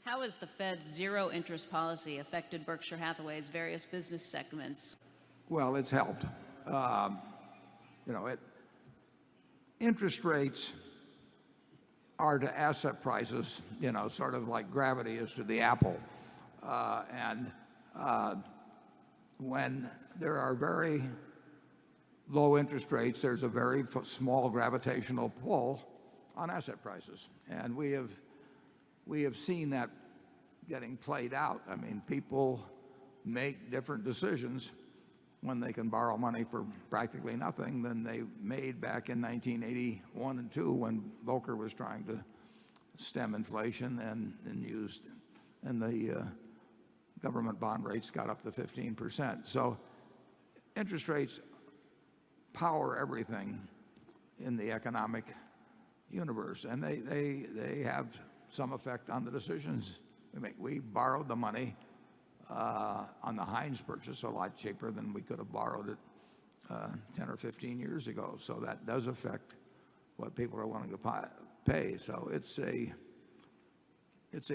How has the Fed's zero interest policy affected Berkshire Hathaway's various business segments? Well, it's helped. You know, interest rates are to asset prices, you know, sort of like gravity is to the apple. And when there are very low interest rates, there's a very small gravitational pull on asset prices. And we have seen that getting played out. I mean, people make different decisions when they can borrow money for practically nothing than they made back in 1981 and 2 when Volcker was trying to stem inflation and the government bond rates got up to 15%. So interest rates power everything in the economic universe, and they have some effect on the decisions we make. We borrowed the money on the Heinz purchase a lot cheaper than we could have borrowed it 10 or 15 years ago. So that does affect what people are willing to pay. So it's a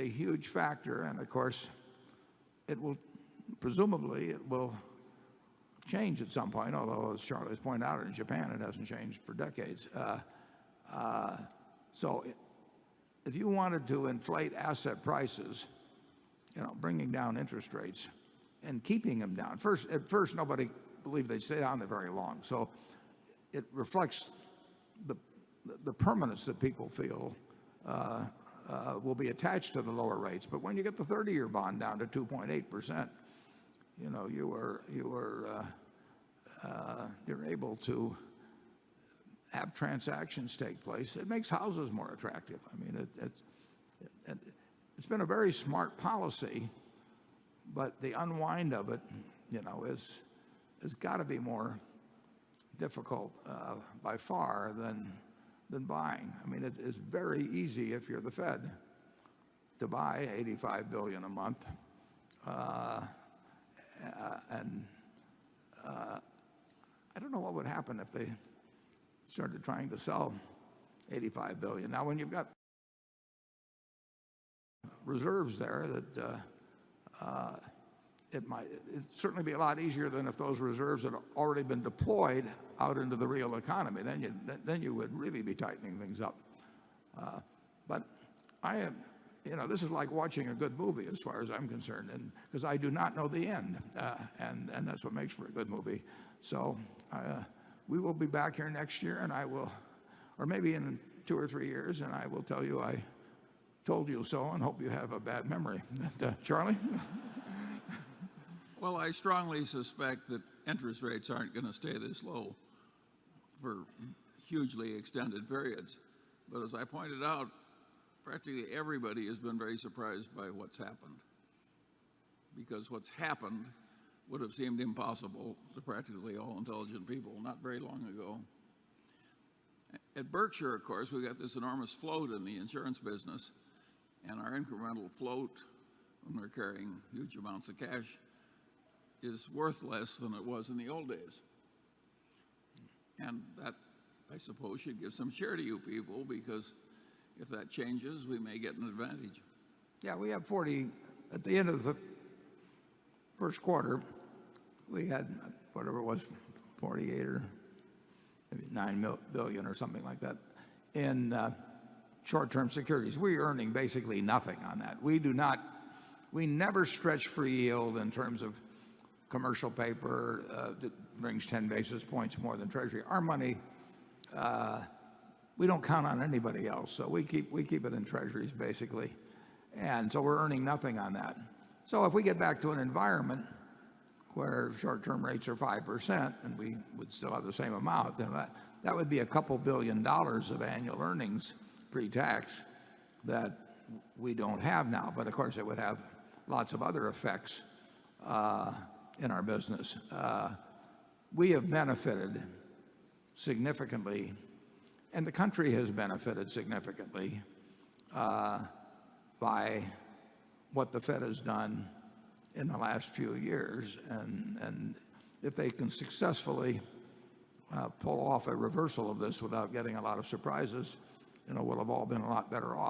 huge factor, and of course, presumably it will change at some point. Although, as Charlie's pointed out, in Japan it hasn't changed for decades. So if you wanted to inflate asset prices, you know, bringing down interest rates and keeping them down. At first, nobody believed they'd stay down there very long. So it reflects the permanence that people feel will be attached to the lower rates. But when you get the 30-year bond down to 2.8%, you know, you're able to have transactions take place. It makes houses more attractive. I mean, it's been a very smart policy, but the unwind of it, you know, has got to be more difficult by far than buying. I mean, it's very easy if you're the Fed to buy $85 billion a month, and I don't know what would happen if they started trying to sell $85 billion. Now, when you've got reserves there, that it'd certainly be a lot easier than if those reserves had already been deployed out into the real economy. Then you would really be tightening things up. But you know, this is like watching a good movie as far as I'm concerned, and because I do not know the end, and that's what makes for a good movie. So we will be back here next year, and I will, or maybe in 2 or 3 years, and I will tell you I told you so, and hope you have a bad memory. Charlie? Well, I strongly suspect that interest rates aren't going to stay this low for hugely extended periods. But as I pointed out, practically everybody has been very surprised by what's happened, because what's happened would have seemed impossible to practically all intelligent people not very long ago. At Berkshire, of course, we got this enormous float in the insurance business, and our incremental float, when we're carrying huge amounts of cash, is worth less than it was in the old days. And that, I suppose, should give some cheer to you people, because if that changes, we may get an advantage. Yeah, we have 40, at the end of the first quarter, we had, whatever it was, 48 or maybe 9 billion or something like that in short-term securities. We're earning basically nothing on that. We never stretch for yield in terms of commercial paper that brings 10 basis points more than Treasury. Our money, we don't count on anybody else, so we keep it in Treasuries basically, and so we're earning nothing on that. So if we get back to an environment where short-term rates are 5% and we would still have the same amount, then that would be a couple $2 billion of annual earnings pre-tax that we don't have now. But of course, it would have lots of other effects in our business. We have benefited significantly, and the country has benefited significantly by what the Fed has done in the last few years. And if they can successfully pull off a reversal of this without getting a lot of surprises, you know, we'll have all been a lot better off.